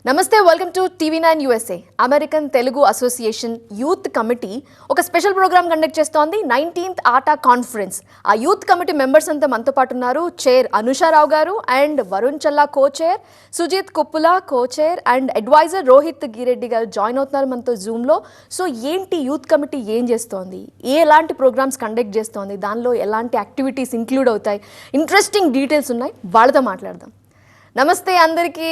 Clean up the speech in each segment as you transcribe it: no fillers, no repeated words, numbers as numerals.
నమస్తే, welcome to TV9 USA. American Telugu association youth committee ఒక special programme conduct చేస్తోంది. 19th ఆటా conference. ఆ youth committee members అంతా మనతో పాటు ఉన్నారు. చైర్ అనుషారావు గారు and Varun Challa co chair, Sujith Kuppula co chair and advisor Rohit గిరెడ్డి గారు జాయిన్ అవుతున్నారు మనతో జూమ్లో. సో ఏంటి యూత్ కమిటీ ఏం చేస్తోంది, ఎలాంటి ప్రోగ్రామ్స్ కండక్ట్ చేస్తోంది, దానిలో ఎలాంటి యాక్టివిటీస్ ఇంక్లూడ్ అవుతాయి, ఇంట్రెస్టింగ్ డీటెయిల్స్ ఉన్నాయి, వాళ్ళతో మాట్లాడదాం. నమస్తే అందరికీ.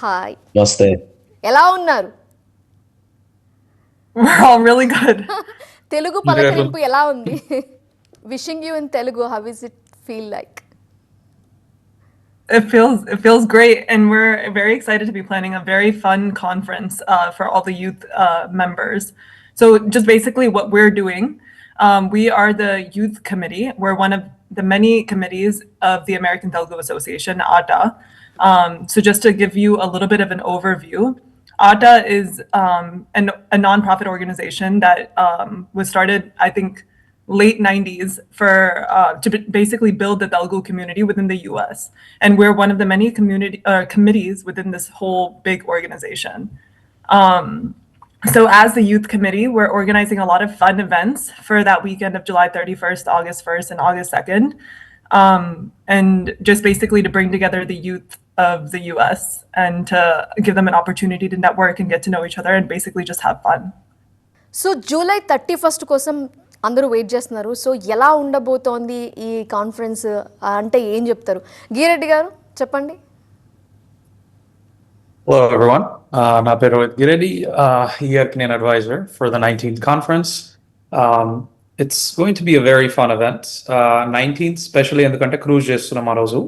హాయ్. నమస్తే. ఎలా ఉన్నారు? We're all really good. Telugu పలకరింపు ఎలా ఉంది? Wishing you in Telugu, how is it feel like? It feels great, and we're very excited to be planning a very fun conference for all the youth members. So just basically what we're doing, we are the youth committee. We're one of the many committees of the American Telugu Association, ATA. So just to give you a little bit of an overview, ATA is a nonprofit organization that was started, I think, late 90s to basically build the Telugu community within the US. And we're one of the many committees within this whole big organization. So as the youth committee, we're organizing a lot of fun events for that weekend of July 31st, August 1st, and August 2nd. And just basically to bring together the youth of the US and to give them an opportunity to network and get to know each other and basically just have fun. So July 31st కోసం అందరూ wait చేస్తున్నారు. So ఎలా ఉండబోతోంది ఈ conference అంటే ఏం చెప్తారు? గిరెడ్డి గారు చెప్పండి. Hello everyone, నా పేరు రోహిత్ గిరెడ్డి, నేను advisor for the 19th conference. It's going to be a very fun event. 19th especially ఎందుకంటే క్రూజ్ చేస్తున్నాం ఆ రోజు.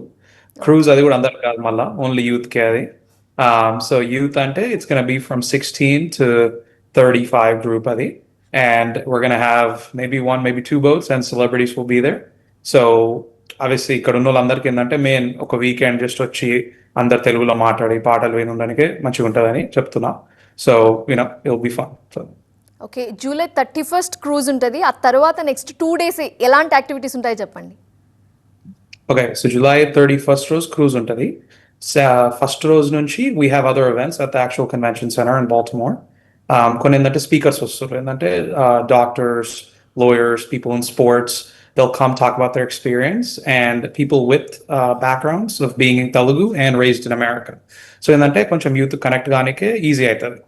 క్రూజ్ అది కూడా అందరు కాదు, మళ్ళీ ఓన్లీ యూత్కే అది. సో యూత్ అంటే it's గonna be from 16 to 35 group అది. And we're gonna have maybe two boats and celebrities will be there. So obviously ఇక్కడ ఉన్న వాళ్ళందరికీ ఏంటంటే మెయిన్ ఒక వీకెండ్ జస్ట్ వచ్చి అందరు తెలుగులో మాట్లాడి పాటలు విని ఉండడానికి మంచిగా ఉంటుందని చెప్తున్నా. So it'll be fun. So okay, July 31st cruise ఉంటుంది. ఆ తర్వాత నెక్స్ట్ 2 days ఎలాంటి యాక్టివిటీస్ ఉంటాయో చెప్పండి. ఓకే, సో July 31st రోజు క్రూజ్ ఉంటుంది. ఫస్ట్ రోజు నుంచి we have other events at the actual convention center in Baltimore. కొన్ని ఏంటంటే స్పీకర్స్ వస్తారు, ఏంటంటే doctors, lawyers, people in sports. They'll come talk about their experience, and people with backgrounds of being in Telugu and raised in America. So ఏంటంటే కొంచెం youth connect గానికే easy అవుతుంది,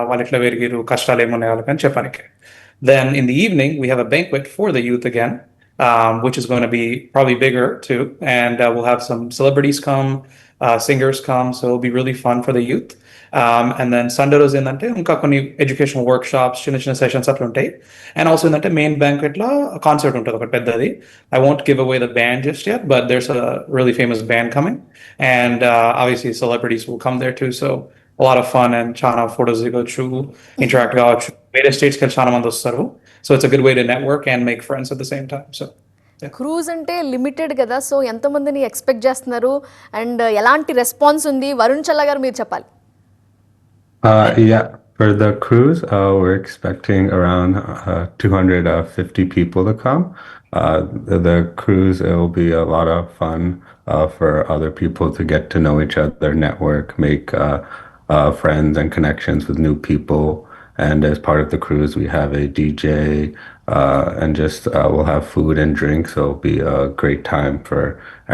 వాళ్ళు ఎట్లా పెరిగిరు, కష్టాలు ఏమున్నాయి వాళ్ళకని చెప్పడానికి. Then in the evening we have a banquet for the youth again, which is going to be probably bigger too, and we'll have some celebrities come, singers come, so it'll be really fun for the youth. And then Sunday రోజు ఏంటంటే ఇంకా కొన్ని educational work shops, చిన్న చిన్న sessions అట్లా ఉంటాయి. And also ఏంటంటే main బ్యాంక్వెట్లో concert ఉంటుంది ఒకటి పెద్దది. I won't give away the band just yet, but there's a really famous band coming, and obviously celebrities will come there too, so a lot of fun and చాలా photos దిగొచ్చు, interact కావచ్చు. వేరే స్టేట్స్కి వెళ్ళి చాలా మంది వస్తారు, so it's a good way to network and make friends at the same time. So cruise అంటే limited కదా, సో ఎంతమందిని ఎక్స్పెక్ట్ చేస్తున్నారు అండ్ ఎలాంటి రెస్పాన్స్ ఉంది? వరుణ్ చల్లా గారు మీరు చెప్పాలి. Yeah, for the cruise, we're expecting around 250 people to come. The cruise, it will be a lot of fun for other people to get to know each other, network, make friends and connections with new people. And as part of the cruise, we have a DJ, and just we'll have food and drink. So it'll be a great time for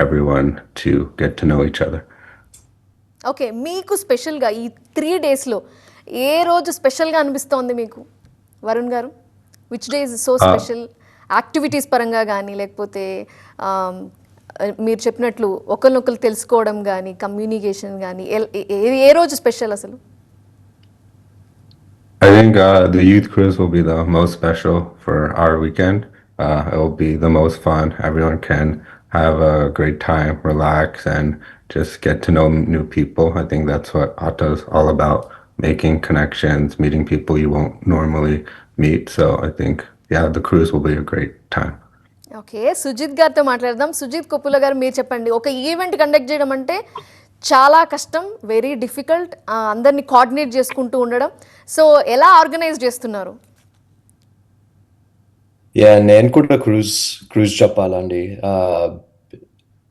everyone to get to know each other. Okay, మీకు స్పెషల్గా ఈ 3 daysలో ఏ రోజు స్పెషల్గా అనిపిస్తోంది మీకు వరుణ్ గారు? Which day is so special activities పరంగా కానీ, లేకపోతే మీరు చెప్పినట్లు ఒకరినొకరు తెలుసుకోవడం కానీ, కమ్యూనికేషన్ కానీ, ఏ రోజు స్పెషల్ అసలు? I think the youth cruise will be the most special for our weekend. It will be the most fun. Everyone can have a great time, relax, and just get to know new people. I think that's what ATA is all about, making connections, meeting people you won't normally meet. So I think, yeah, the cruise will be a great time. Okay, Sujith గారితో మాట్లాడదాం. సుజిత్ కుప్పుల గారు మీరు చెప్పండి. ఒక event conduct చేయడం అంటే చాలా కష్టం, వెరీ డిఫికల్ట్, అందరినీ కోఆర్డినేట్ చేసుకుంటూ ఉండడం. సో ఎలా ఆర్గనైజ్ చేస్తున్నారు? నేను కూడా క్రూజ్ చెప్పాలండి.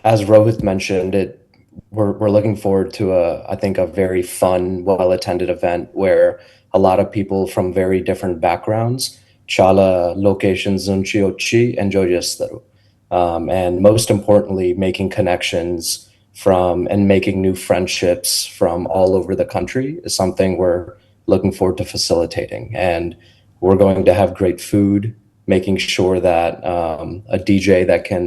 As Rohit mentioned, we're looking forward to I think a very fun, well-attended event where a lot of people from very different backgrounds, chala locations nunchi వచ్చి enjoy చేస్తారు. And most importantly, making connections from and making new friendships from all over the country is something we're looking forward to facilitating. And we're going to have great food, making sure that a DJ that can,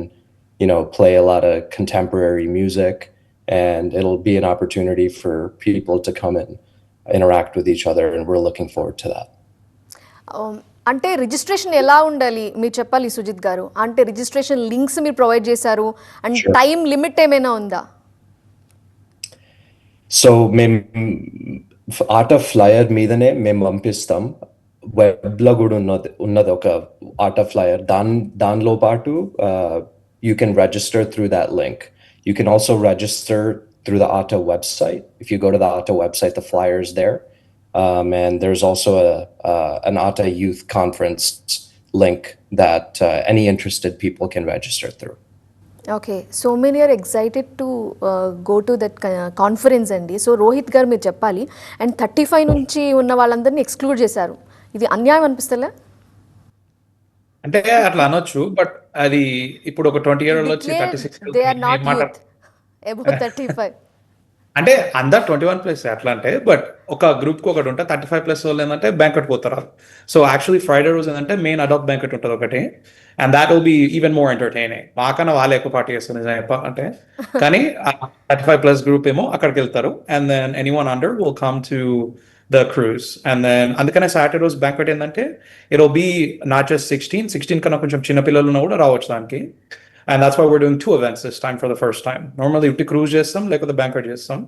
play a lot of contemporary music, and it'll be an opportunity for people to come and interact with each other, and we're looking forward to that. అంటే registration ఎలా ఉండాలి మీరు చెప్పాలి సుజిత్ గారు. అంటే registration links మీరు provide చేశారు and Sure. Time limit ఏమైనా ఉందా? సో మేము ఆట ఫ్లయర్ మీదనే మేము పంపిస్తాం. వెబ్లో కూడా ఉన్నది ఒక ఆట ఫ్లయర్. దానిలో పాటు you can register through that link. You can also register through the ATA website. If you go to the ATA website, the flyer is there. And there's also an ATA youth conference link that any interested people can register through. Okay, so many are excited to go to that conference అండి. So Rohit garu మీరు చెప్పాలి. And 35 నుంచి ఉన్న వాళ్ళందరినీ exclude చేశారు. ఇది అన్యాయం అనిపిస్తలే? అంటే అట్లా అనొచ్చు, బట్ అది ఇప్పుడు ఒక 20 year వచ్చి 36 they are not youth above 35. అంటే అందరు 21+ అట్లా అంటే, బట్ ఒక గ్రూప్ కి ఒకటి ఉంటే 35+ వాళ్ళు ఏంటంటే బ్యాంకెట్ పోతారు. సో యాక్చువల్లీ ఫ్రైడే రోజు ఏంటంటే మెయిన్ అడాప్ట్ బ్యాంకెట్ ఉంటుంది ఒకటి, and that will be even more entertaining. మాకన్నా వాళ్ళే ఎక్కువ పార్టీ చేస్తారు నిజంగా చెప్పాలంటే. కానీ 35+ గ్రూప్ ఏమో అక్కడికి వెళ్తారు, and then anyone under will come to the cruise. And then అందుకనే సాటర్డే రోజు బ్యాంకెట్ ఏంటంటే it will be not just 16 కన్నా కొంచెం చిన్న పిల్లలు ఉన్నా కూడా రావచ్చు దానికి. And that's why we're doing 2 events this time for the first time. Normally utti cruise chestam lekapothe banquet chestam.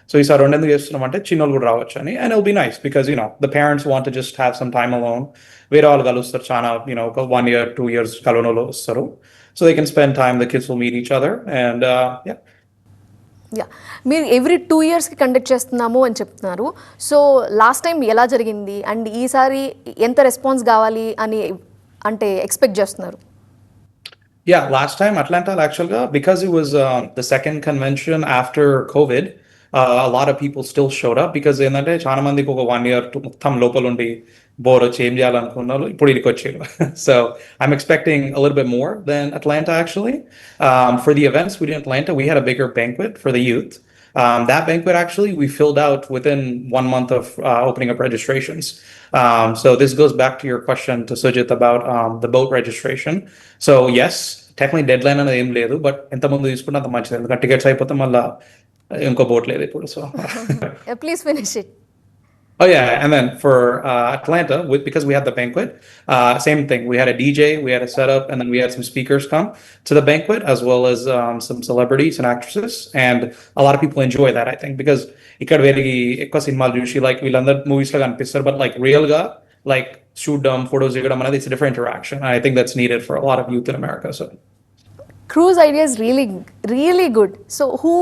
So ee sari rendu chestunam ante chinnolu kuda raavachu ani, and it'll be nice because the parents want to just have some time alone. Vera all kalustaru chana, 1 year 2 years kalonolo vastaru, so they can spend time, the kids will meet each other, and yeah. Yeah, మీరు every 2 yearsకి conduct చేస్తున్నాము అని చెప్తున్నారు. So last time ఎలా జరిగింది and ఈసారి ఎంత response కావాలి అని అంటే ఎక్స్పెక్ట్ చేస్తున్నారు? Yeah, last time Atlanta actually, because it was the second convention after COVID, a lot of people still showed up because ఏంటంటే చాలా మందికి ఒక 1 year మొత్తం లోపల ఉండి బోర్ వచ్చి ఏం చేయాలనుకున్నారు ఇప్పుడు ఇక్కడికి వచ్చారు. So I'm expecting a little bit more than Atlanta actually. For the events we did in Atlanta, we had a bigger banquet for the youth. That banquet actually we filled out within 1 month of opening up registrations. So this goes back to your question to Sujit about the boat registration. So yes, technically deadline అనేది ఏం లేదు, but ఎంత ముందు తీసుకుంటే అంత మంచిది, ఎందుకంటే tickets అయిపోతే మళ్ళీ ఇంకో బోట్ లేదు ఇప్పుడు. So please finish it. Oh yeah, and then for Atlanta, because we had the banquet, same thing. We had a DJ, we had a setup, and then we had some speakers come to the banquet, as well as some celebrities and actresses, and a lot of people enjoy that, I think, because ikkada very ekko cinemalu chusi like villandaru movies la kanipistaru, but like real ga like shoot them photos diggadam anadi, it's a different interaction, and I think that's needed for a lot of youth in America. So Cruise idea is really good. So who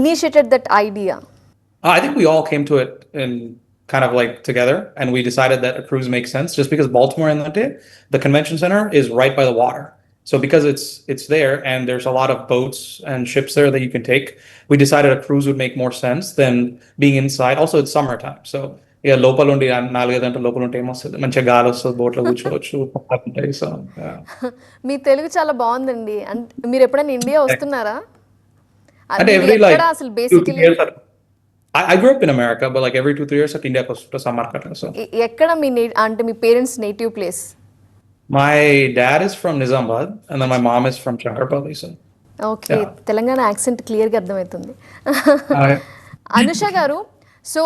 initiated that idea? I think we all came to it in kind of like together, and we decided that a cruise makes sense just because Baltimore and the convention center is right by the water. So because it's there and there's a lot of boats and ships there that you can take, we decided a cruise would make more sense than being inside. Also, it's summertime, so yeah, లోపల ఉండి 4 గంటల లోపల ఉంటే ఏమొస్తుంది, మంచిగా గాలి వస్తుంది, బోట్లో కూర్చోవచ్చు. సో మీ తెలుగు చాలా బాగుందండి. అంటే మీరు ఎప్పుడైనా ఇండియా వస్తున్నారా? అంటే every like అసలు 2-3 basically years I grew up in America, but like every 2-3 years at India to summer katna. So ఎక్కడ మీ అంటే మీ parents native place? my dad is from Nizamabad, and then my mom is from Chankarpalli. So okay, Telangana accent క్లియర్గా అర్థమవుతుంది. Anusha garu, so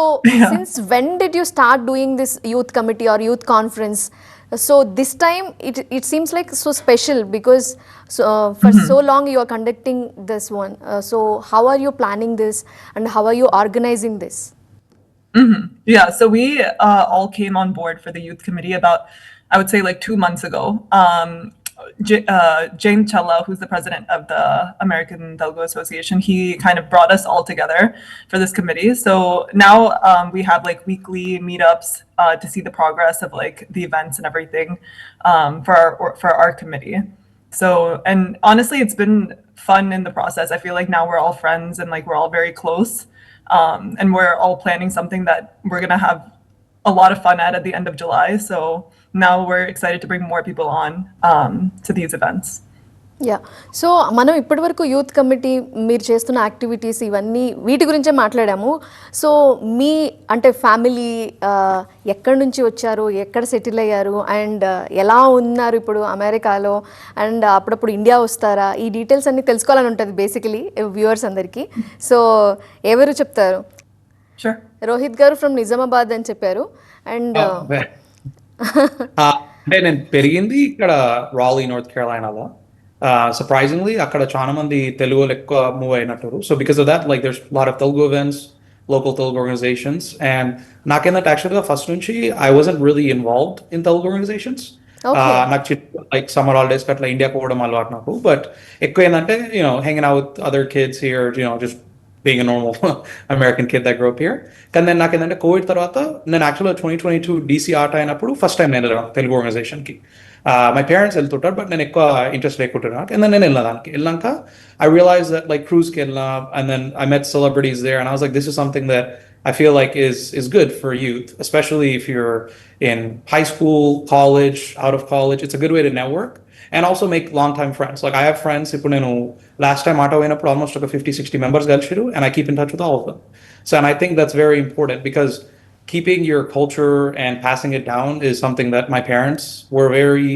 since when did you start doing this youth committee or youth conference? So this time it seems like so special because for so long you are conducting this one. So how are you planning this and how are you organizing this? Yeah, so we all came on board for the youth committee about, I would say, like 2 months ago. Jane Chella, who's the president of the American Telugu Association, he kind of brought us all together for this committee. So now we have like weekly meetups to see the progress of like the events and everything for our committee. So, and honestly, it's been fun in the process. I feel like now we're all friends and like we're all very close. And we're all planning something that we're going to have a lot of fun at the end of July. So now we're excited to bring more people on to these events. Yeah so మనం ఇప్పటివరకు youth committee మీరు చేస్తున్న activities ఇవన్నీ వీటి గురించే మాట్లాడాము. So మీ అంటే family ఎక్కడి నుంచి వచ్చారు, ఎక్కడ సెటిల్ అయ్యారు, అండ్ ఎలా ఉన్నారు ఇప్పుడు అమెరికాలో, అండ్ అప్పుడప్పుడు ఇండియా వస్తారా, ఈ డీటెయిల్స్ అన్నీ తెలుసుకోవాలని ఉంటుంది బేసికలీ వ్యూవర్స్ అందరికీ. సో ఎవరు చెప్తారు? Sure. రోహిత్ గారు ఫ్రమ్ నిజామాబాద్ అని చెప్పారు. అండ్ అంటే నేను పెరిగింది ఇక్కడ రాలీ నార్త్ కెరోలినాలో. Surprisingly అక్కడ చాలా మంది తెలుగు వాళ్ళు ఎక్కువ మూవ్ అయినట్టు. So because of that, like there's a lot of Telugu events, local Telugu organizations, and నాకేందంటే యాక్చువల్గా ఫస్ట్ నుంచి I wasn't really involved in Telugu organizations. నాకు లైక్ సమ్మర్ హాలిడేస్ కి అట్లా ఇండియాకి పోవడం అలవాటు నాకు. బట్ ఎక్కువ ఏంటంటే hanging out with other kids here, just being a normal American kid that grew up here. కానీ నేను నాకేంటంటే కోవిడ్ తర్వాత నేను యాక్చువల్గా 2022 DC ఆట అయినప్పుడు ఫస్ట్ టైం నేను వెళ్ళాను తెలుగు ఆర్గనైజేషన్కి. My parents వెళ్తుంటారు, బట్ నేను ఎక్కువ ఇంట్రెస్ట్ లేకుంటున్నాను. అండ్ దెన్ నేను వెళ్ళాక I realized that like cruise కి వెళ్ళినా, and then I met celebrities there, and I was like, this is something that I feel like is good for youth, especially if you're in high school, college, out of college. It's a good way to network and also make long-time friends. Like I have friends, ఇప్పుడు నేను last time auto అయినప్పుడు almost ఒక 50-60 members కలిసిరు, and I keep in touch with all of them. So, and I think that's very important because keeping your culture and passing it down is something that my parents were very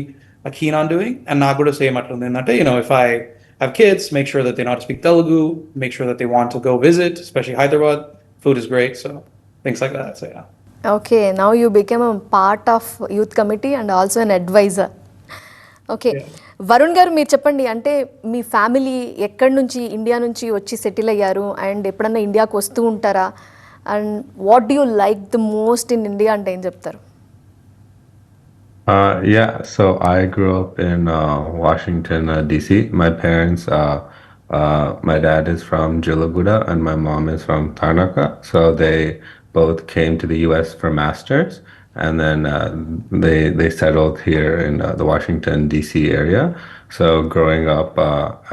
keen on doing. And నాకు కూడా same అట్లుంది ఏంటంటే if I have kids, make sure that they know how to speak Telugu, make sure that they want to go visit, especially Hyderabad. Food is great, so things like that. So yeah. Okay, now you became a part of youth committee and also an advisor. Okay, Varun గారు మీరు చెప్పండి, అంటే మీ family ఎక్కడి నుంచి India నుంచి వచ్చి settle అయ్యారు, and ఎప్పుడన్నా ఇండియాకి వస్తూ ఉంటారా, and what do you like the most in India అంటే ఏం చెప్తారు? Yeah, so I grew up in Washington, D.C. My parents, my dad is from Jilaguda and my mom is from Tarnaka. So they both came to the U.S. for masters, and then they settled here in the Washington D.C. area. So growing up,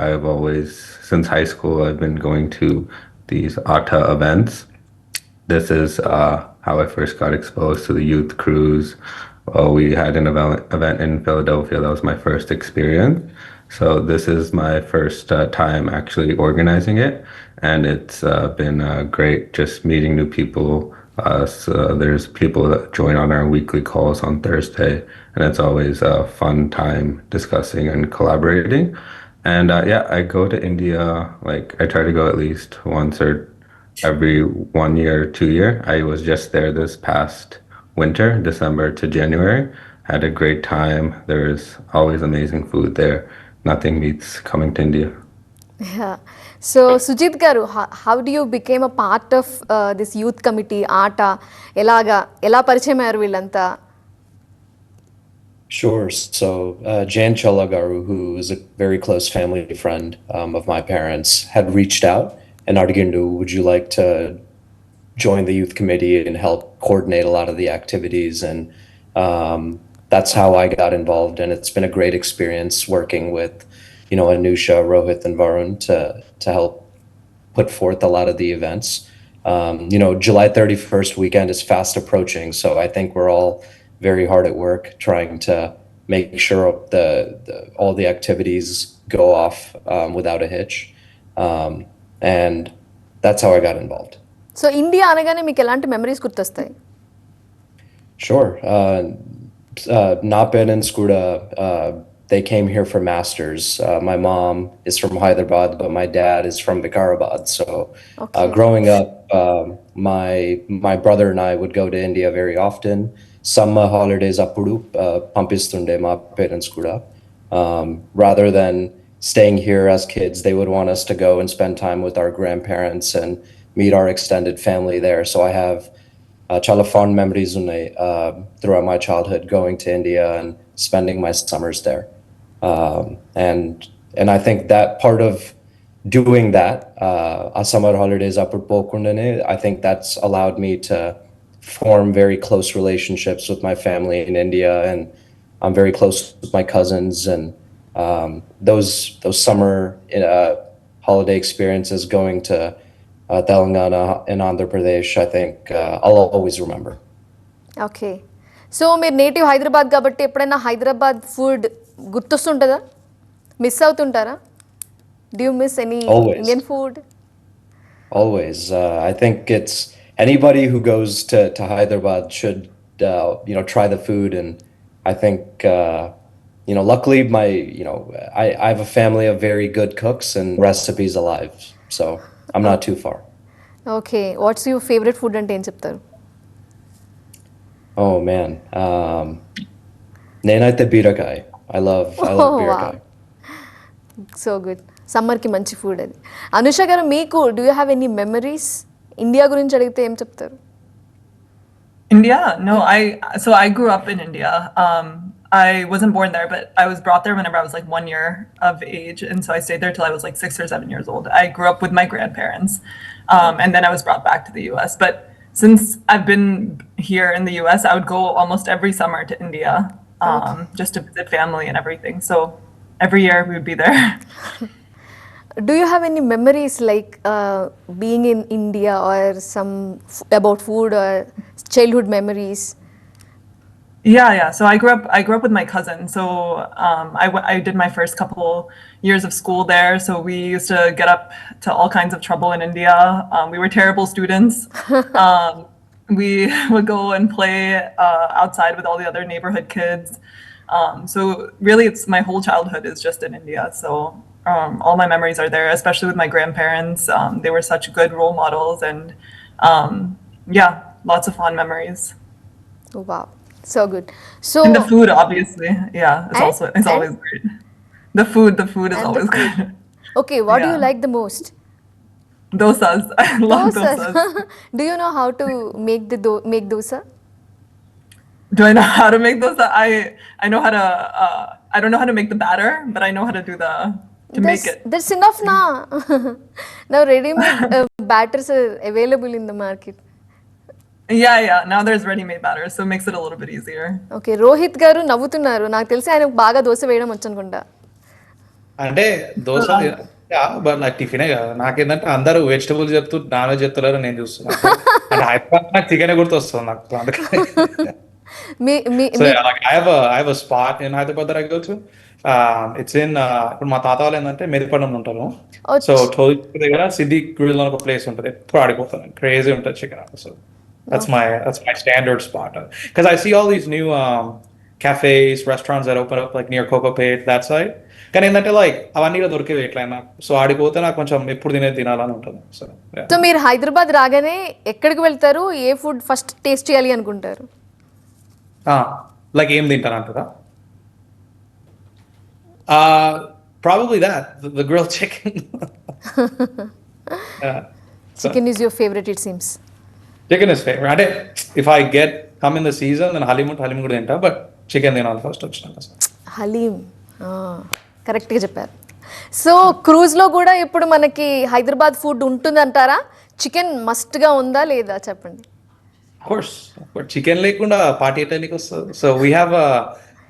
I've always, since high school, I've been going to these ATA events. This is how I first got exposed to the youth cruise. We had an event in Philadelphia. That was my first experience. So this is my first time actually organizing it, and it's been great just meeting new people. So there's people that join on our weekly calls on Thursday, and it's always a fun time discussing and collaborating. And yeah, I go to India, like I try to go at least once or every 1 year, 2 year. I was just there this past winter, December to January. Had a great time. There's always amazing food there. Nothing beats coming to India. Yeah. So Sujit garu, how do you became a part of this youth committee ఆట ఎలా పరిచయం అయ్యారు వీళ్ళంతా? Sure. So Jan Cholagaru, who is a very close family friend of my parents, had reached out and Ardigindu, would you like to join the youth committee and help coordinate a lot of the activities? And that's how I got involved, and it's been a great experience working with Anusha, Rohit, and Varun to help put forth a lot of the events. July 31st weekend is fast approaching, so I think we're all very hard at work trying to make sure all the activities go off without a hitch, and that's how I got involved. So India అనగానే మీకు ఎలాంటి memories గుర్తొస్తాయి? Sure. Napin and Skuda, they came here for masters. My mom is from Hyderabad, but my dad is from Vikarabad. So growing up, my brother and I would go to India very often. Summer holidays appudu pampistunde ma parents kuda. Rather than staying here as kids, they would want us to go and spend time with our grandparents and meet our extended family there. So I have chala fond memories throughout my childhood going to India and spending my summers there. And I think that part of doing that, summer holidays I think that's allowed me to form very close relationships with my family in India, and I'm very close with my cousins, and Those summer holiday experiences going to Telangana and Andhra Pradesh, I think I'll always remember. Okay. So మీరు native Hyderabad కాబట్టి ఎప్పుడైనా Hyderabad food గుర్తొస్తుంటుందా? Miss అవుతుంటారా? Do you miss any Always. Indian food? Always. I think it's anybody who goes to Hyderabad should, try the food. And I think, luckily I have a family of very good cooks and recipes alive. So I'm not too far. Okay. What's your favourite food అంటే ఏం చెప్తారు? Oh man. Nenaithe birakai. I love birakai. So good. సమ్మర్కి మంచి food అది. అనుష గారు, మీకు do you have any memories? India గురించి అడిగితే ఏం చెప్తారు? India? No, I grew up in India. I wasn't born there, but I was brought there whenever I was like 1 year of age, and so I stayed there till I was like 6 or 7 years old. I grew up with my grandparents, and then I was brought back to the U.S. But since I've been here in the U.S., I would go almost every summer to India, just to visit family and everything. So every year we would be there. Do you have any memories like being in India or some about food or childhood memories? Yeah. So I grew up with my cousin. So I did my first couple years of school there. So we used to get up to all kinds of trouble in India. We were terrible students. We would go and play outside with all the other neighborhood kids. So really, it's my whole childhood is just in India. So all my memories are there, especially with my grandparents. They were such good role models, and lots of fond memories. Oh, wow. So good. So And the food, obviously, it's And- always great. The food is And the always food. good. okay, what do you Yeah. like the most? Dosas, I love dosas. Do you know how to make dosa? Do I know how to make dosa? I know how to. I don't know how to make the batter, but I know how to do make it. That's enough now. Now ready-made batters are available in the market. Yeah. Now there's ready-made batter, so it makes it a little bit easier. Okay. Rohit గారు నవ్వుతున్నారు. నాకు తెలిసి ఆయనకు బాగా దోశ వేయడం వచ్చు అనుకుంటా. అంటే దోశ బట్ నాకు టిఫినే కదా. నాకేంటంటే అందరూ వెజిటబుల్స్ చెప్తూ నాన్ వెజ్ చెప్తున్నారు, నేను చూస్తున్నాను. అంటే హైదరాబాద్ నాకు చికెన్ గుర్తొస్తుంది నాకు. అందుకని మీ మీ so I have a spot in Hyderabad that I go to. It's in ఇప్పుడు మా తాత వాళ్ళు ఏంటంటే మెదిపట్నం ఉంటారు. సో టోల్ దగ్గర సిద్ధి గ్రిల్ అని ఒక ప్లేస్ ఉంటుంది. ఎప్పుడు ఆడిపోతాను, క్రేజీ ఉంటుంది chicken. So that's my standard spot, because I see all these new cafes, restaurants that open up like near Kokopet, that side. కానీ ఏంటంటే లైక్ అవన్నీ దొరికేవి ఎట్లయినా. సో ఆడిపోతే నాకు కొంచెం ఎప్పుడు తినాలని ఉంటుంది. సో మీరు హైదరాబాద్ రాగానే ఎక్కడికి వెళ్తారు? ఏ ఫుడ్ ఫస్ట్ టేస్ట్ చేయాలి అనుకుంటారు? లైక్ ఏం తింటానంటారా? Probably that, the grilled chicken. Chicken is your favorite, it seems. Chicken is favorite. అంటే if I come in the season, then haleem కూడా తింటా, బట్ చికెన్ తినాలి ఫస్ట్ వచ్చినాక. హలీం కరెక్ట్గా చెప్పారు. సో క్రూజ్లో కూడా ఇప్పుడు మనకి హైదరాబాద్ ఫుడ్ ఉంటుందంటారా? చికెన్ మస్ట్గా ఉందా లేదా చెప్పండి. Of course. Chicken lekunda party ettaనికి వస్తుంది. So we have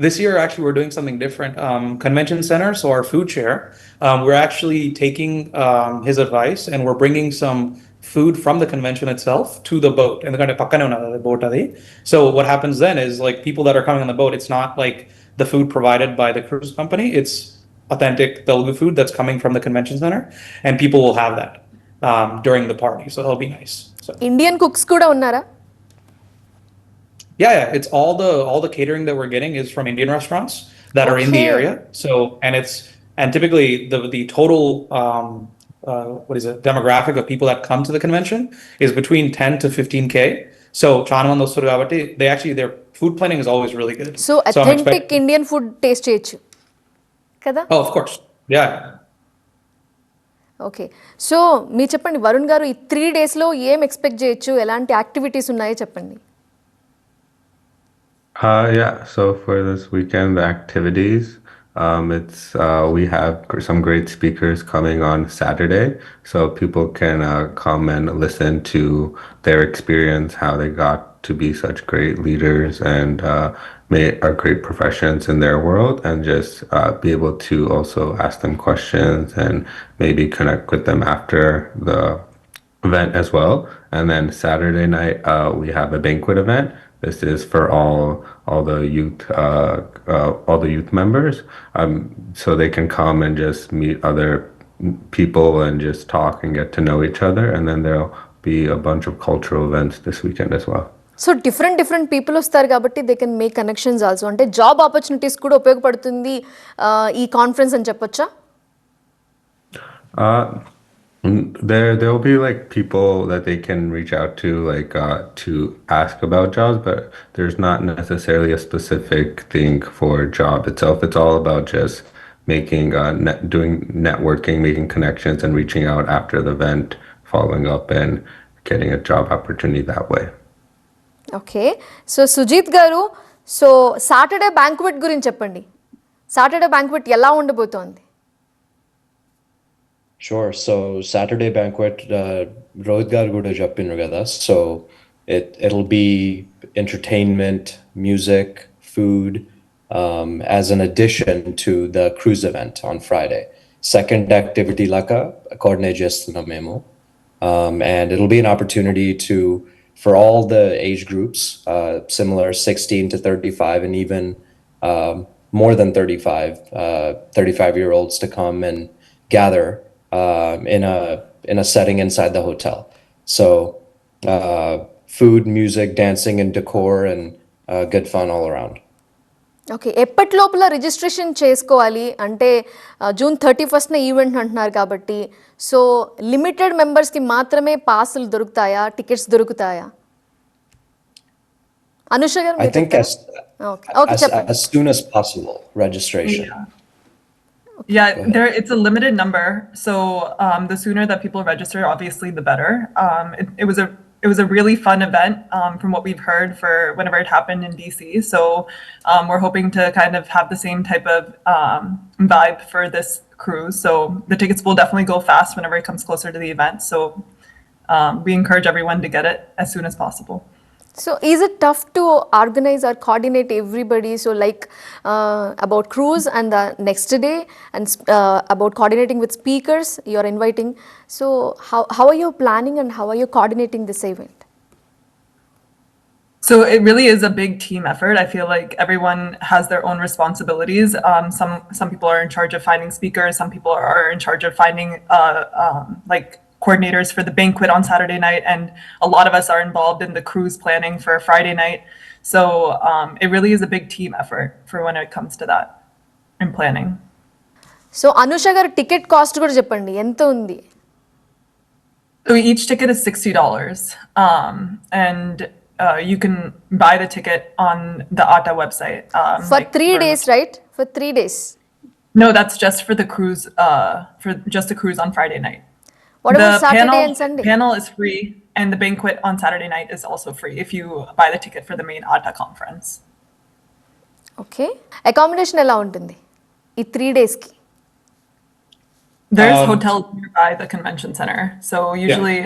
this year actually we're doing something different. Convention center, so our food chair, we're actually taking his advice and we're bringing some food from the convention itself to the boat. ఎందుకంటే పక్కనే ఉన్నది boat అది. So what happens then is like people that are coming on the boat, it's not like the food provided by the cruise company, it's authentic Telugu food that's coming from the convention center, and people will have that during the party. So it'll be nice. So Indian cooks కూడా ఉన్నారా? Yeah, it's all the catering that we're getting is from Indian restaurants that are in the Okay. area. So and typically the total demographic of people that come to the convention is between 10 to 15K. So చాలా మంది వస్తారు కాబట్టి their food planning is always really good. So I'm authentic Indian food taste చేయొచ్చు కదా? Oh, of course. Yeah. Okay. So మీరు చెప్పండి వరుణ్ గారు, ఈ 3 daysలో ఏం ఎక్స్పెక్ట్ చేయొచ్చు? ఎలాంటి యాక్టివిటీస్ ఉన్నాయో చెప్పండి. Yeah, so for this weekend, the activities, we have some great speakers coming on Saturday, so people can come and listen to their experience, how they got to be such great leaders, and are great professions in their world, and just be able to also ask them questions and maybe connect with them after the event as well. And then Saturday night, we have a banquet event. This is for all the youth members, so they can come and just meet other people and just talk and get to know each other. And then there'll be a bunch of cultural events this weekend as well. So different people వస్తారు కాబట్టి they can make connections also, అంటే job opportunities కూడా ఉపయోగపడుతుంది ఈ conference అని చెప్పొచ్చా? There'll be like people that they can reach out to, like to ask about jobs, but there's not necessarily a specific thing for job itself. It's all about just making doing networking, making connections, and reaching out after the event, following up, and getting a job opportunity that way. Okay, so Sujeet garu, so Saturday banquet గురించి చెప్పండి. Saturday banquet ఎలా ఉండబోతోంది? Sure. So Saturday banquet, Rohit garu kuda cheppinru kada. So it'll be entertainment, music, food, as an addition to the cruise event on Friday. Second activity laka coordinate chestunnam memo, and it'll be an opportunity for all the age groups, similar 16 to 35, and even more than 35-year-olds to come and gather in a setting inside the hotel. So food, music, dancing, and decor, and good fun all around. Okay, ఎప్పటి లోపల registration చేసుకోవాలి? అంటే June 31న event అంటున్నారు కాబట్టి, so limited మెంబర్స్కి మాత్రమే పాసులు దొరుకుతాయా, టికెట్స్ దొరుకుతాయా? అనుష గారు, I think as soon as possible, registration. Yeah, it's a limited number, so the sooner that people register, obviously, the better. It was a really fun event, from what we've heard, for whenever it happened in DC. So we're hoping to kind of have the same type of vibe for this cruise. So the tickets will definitely go fast whenever it comes closer to the event. So we encourage everyone to get it as soon as possible. So is it tough to organize or coordinate everybody? So like about cruise and the next day, and about coordinating with speakers you're inviting. So how are you planning and how are you coordinating this event? So it really is a big team effort. I feel like everyone has their own responsibilities. Some people are in charge of finding speakers. Some people are in charge of finding like coordinators for the banquet on Saturday night, and a lot of us are involved in the cruise planning for Friday night. So it really is a big team effort for when it comes to that in planning. So Anusha garu, ticket cost kuda cheppandi, enta undi? So each ticket is $60, and you can buy the ticket on the ATA website. For 3 days, right? For 3 days? No, that's just for the cruise, for just the cruise on Friday night. What about Saturday and Sunday? Panel is free, and the banquet on Saturday night is also free if you buy the ticket for the main ATA conference. Okay. Accommodation ఎలా ఉంటుంది ఈ 3 days కి? There's hotels nearby the convention center. So usually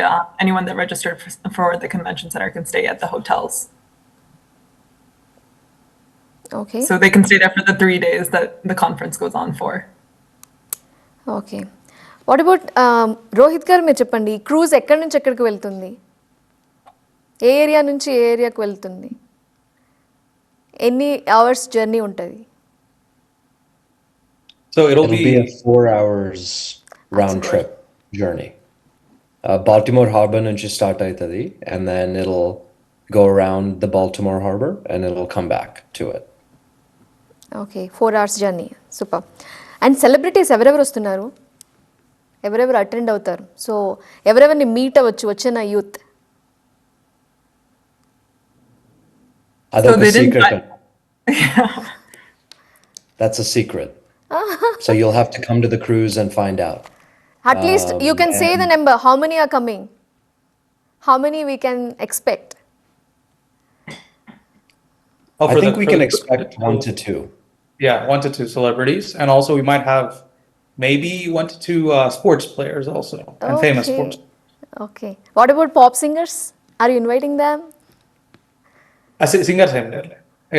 anyone that registered for the convention center can stay at the hotels. Okay. So they can stay there for the 3 days that the conference goes on for. Okay. What about Rohit garu, మీరు చెప్పండి, cruise ఎక్కడి నుంచి ఎక్కడికి వెళ్తుంది? ఏ area నుంచి ఏ ఏరియాకి వెళ్తుంది? ఎన్ని అవర్స్ జర్నీ ఉంటుంది? So it'll be a 4 hours round trip journey. Baltimore Harbor nunchi start aitadi, and then it'll go around the Baltimore Harbor and it'll come back to it. Okay, 4 hours journey. Super. And celebrities ఎవరెవరు వస్తున్నారు? ఎవరెవరు attend అవుతారు? So ఎవరెవరిని meet అవ్వచ్చు వచ్చిన youth? Adoka secret. That's a secret. So you'll have to come to the cruise and find out. At least you can say the number. How many are coming? How many we can expect? I think we can expect 1 to 2. Yeah, 1 to 2 celebrities, and also we might have maybe 1 to 2 sports players also, and famous sports. Okay. What about pop singers? Are you inviting them? Singers,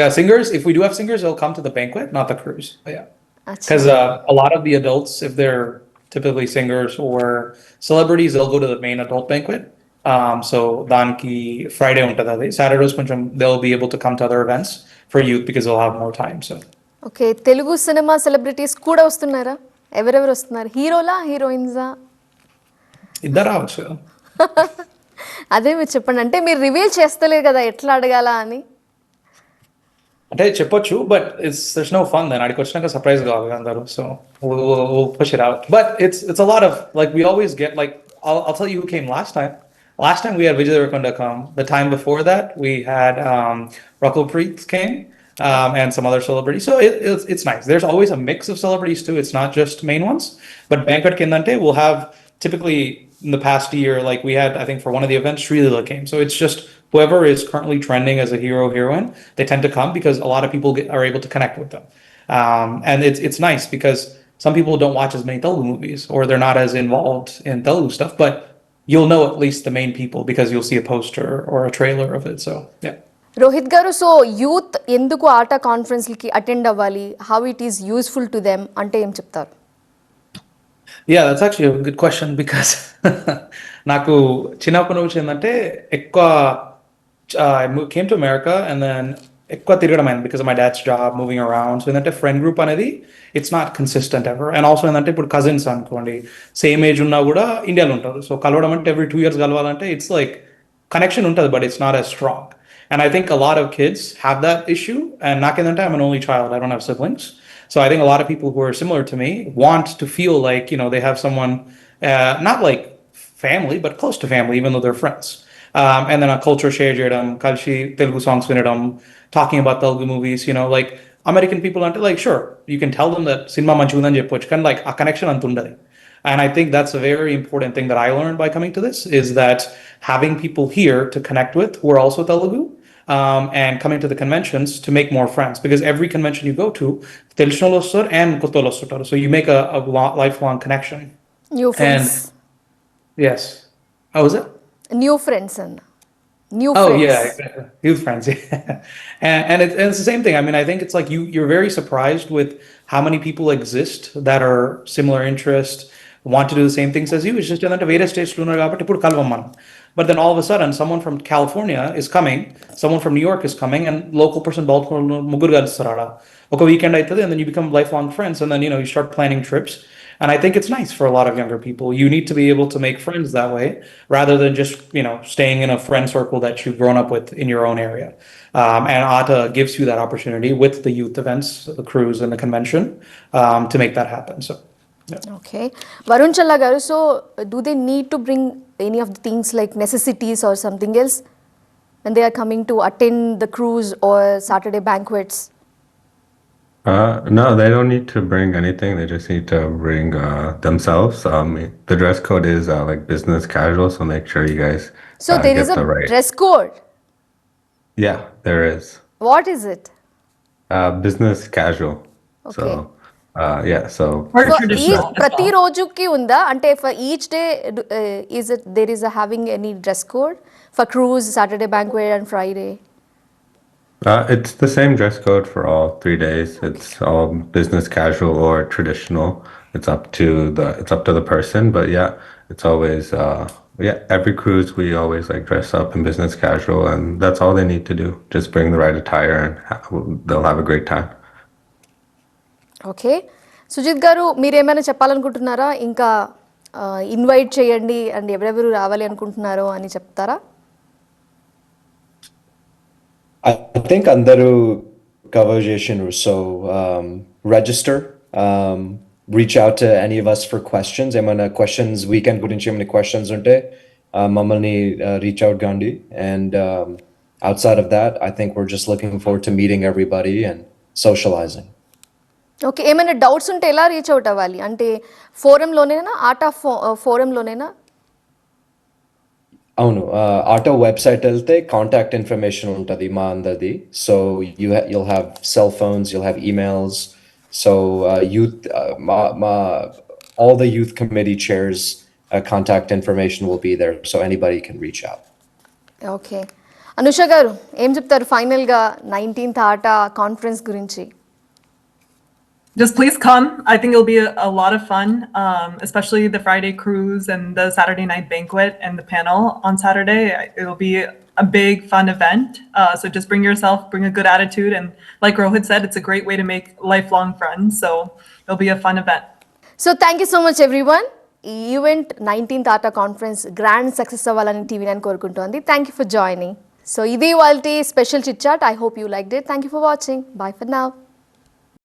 Yeah, singers, if we do have singers, they'll come to the banquet, not the cruise. But yeah. అచ్చా. Because a lot of the adults, if they're typically singers or celebrities, they'll go to the main adult banquet. So Danki Friday untadi. Saturdays కొంచెం they'll be able to come to other events for youth because they'll have more time. So okay, Telugu cinema celebrities కూడా వస్తున్నారా? ఎవరెవరు వస్తున్నారు? హీరోలా, హీరోయిన్సా? ఇద్దరు రావచ్చు. అదే మీరు చెప్పండి, అంటే మీరు రివీల్ చేస్తలేరు కదా, ఎట్లా అడగాల అని. అంటే చెప్పొచ్చు, but there's no fun then. అడిగి వచ్చినాక సర్ప్రైజ్ కావాలి అందరూ. So we'll push it out. But it's a lot of, like, we always get, like, I'll tell you who came last time. Last time we had Vijay Devarkonda come. The time before that we had Russell Preet came, and some other celebrities. So it's nice. There's always a mix of celebrities too. It's not just main ones. But Banquet Kindante will have, typically in the past year, like we had, I think for one of the events, Srilila came. So it's just whoever is currently trending as a hero, heroine, they tend to come because a lot of people are able to connect with them. And it's nice because some people don't watch as many Telugu movies or they're not as involved in Telugu stuff, but you'll know at least the main people because you'll see a poster or a trailer of it. So yeah. Rohit గారు, so youth ఎందుకు ఆటా కాన్ఫరెన్స్కి attend అవ్వాలి? How it is useful to them అంటే ఏం చెప్తారు? Yeah, that's actually a good question because నాకు చిన్నప్పటి నుంచి ఏంటంటే ఎక్కువ came to America and then ఎక్కువ తిరగడం అయింది because of my dad's job, moving around. So ఏంటంటే friend group అనేది it's not consistent ever. And also ఏంటంటే ఇప్పుడు cousins అనుకోండి, సేమ్ ఏజ్ ఉన్నా కూడా ఇండియాలో ఉంటారు. సో కలవడం అంటే every 2 years కలవాలంటే it's like connection ఉంటుంది, but it's not as strong. And I think a lot of kids have that issue. And nakenante, I'm an only child. I don't have siblings. So I think a lot of people who are similar to me want to feel like, you know, they have someone, not like family, but close to family, even though they're friends. And then a culture share చేయడం, కలిసి Telugu songs వినడం, talking about Telugu movies, you know, like American people aren't like, sure, you can tell them that cinema manchiga undani చెప్పొచ్చు, కానీ like a connection అంత ఉండదు. And I think that's a very important thing that I learned by coming to this, is that having people here to connect with who are also Telugu, and coming to the conventions to make more friends. Because every convention you go to, Telusnolo Ostar and Kotolo Ostar. So you make a lifelong connection. New friends. Yes. How was it? New friends అన్న. New Oh friends. yeah, exactly. Youth friends. Yeah. And it's the same thing. I mean, I think it's like you're very surprised with how many people exist that are similar interest, want to do the same things as you. It's just that various states lunar కాబట్టి ఇప్పుడు కలవం మనం. But then all of a sudden, someone from California is coming, someone from New York is coming, and local person Baltimore ముగ్గురు కలుస్తారా ఒక weekend అవుతుంది, and then you become lifelong friends, and then you know you start planning trips. And I think it's nice for a lot of younger people. You need to be able to make friends that way, rather than just, you know, staying in a friend circle that you've grown up with in your own area. And ATA gives you that opportunity with the youth events, the cruise, and the convention, to make that happen. So. Yeah. Okay. Varun Challa garu, so do they need to bring any of the things like necessities or something else when they are coming to attend the cruise or Saturday banquets? No, they don't need to bring anything. They just need to bring themselves. The dress code is like business casual, so make sure you guys So there get is a the right. dress code. Yeah, there is. What is it? Business casual. Okay. So, yeah, so Or For traditional. as ప్రతి well. రోజుకి ఉందా? అంటే for each day is it there is a having any dress code for cruise, Saturday banquet and Friday? it's the same dress code for all 3 days. It's all business casual or traditional. It's up to the person, but yeah, it's always yeah, every cruise we always like dress up in business casual, and that's all they need to do. Just bring the right attire, and they'll have a great time. Okay, Sujith garu, మీరు ఏమైనా చెప్పాలనుకుంటున్నారా? ఇంకా invite చేయండి and ఎవరెవరు రావాలి అనుకుంటున్నారో అని చెప్తారా? I think andaru cover chesinu. So register, reach out to any of us for questions. Emana questions, weekend gurinchi emana questions unte mamalni reach out Gandhi. And outside of that, I think we're just looking forward to meeting everybody and socializing. Okay, ఏమైనా doubts ఉంటే ఎలా reach out అవ్వాలి? అంటే ఫోరంలోనేనా, ఆటా ఫోరంలోనేనా? అవును, auto website వెళ్తే contact information ఉంటుంది మా అందరిది. So you'll have cell phones, you'll have emails. So youth, all the youth committee chairs contact information will be there, so anybody can reach out. Okay, Anusha గారు ఏం చెప్తారు ఫైనల్గా 19th ఆట కాన్ఫరెన్స్ గురించి? Just please come. I think it'll be a lot of fun, especially the Friday cruise and the Saturday night banquet and the panel on Saturday. It'll be a big, fun event. So just bring yourself, bring a good attitude. And like Rohit said, it's a great way to make lifelong friends. So it'll be a fun event. So thank you so much everyone. ఈ event 19th ATA conference grand success అవ్వాలని TV9 కోరుకుంటోంది. Thank you for joining. So ఇది వాళ్ళ special chit chat. I hope you liked it. Thank you for watching. Bye for now.